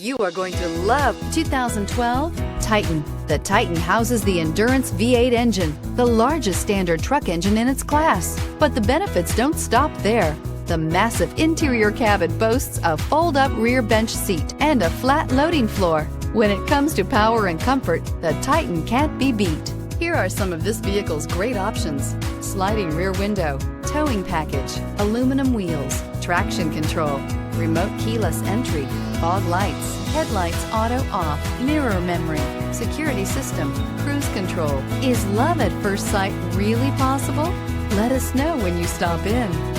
You are going to love 2012 Titan. The Titan houses the Endurance V8 engine, the largest standard truck engine in its class. But the benefits don't stop there. The massive interior cabin boasts a fold-up rear bench seat and a flat loading floor. When it comes to power and comfort, the Titan can't be beat. Here are some of this vehicle's great options: sliding rear window, towing package, aluminum wheels, traction control, remote keyless entry, fog lights, headlights auto off, mirror memory, security system, cruise control. Is love at first sight really possible? Let us know when you stop in.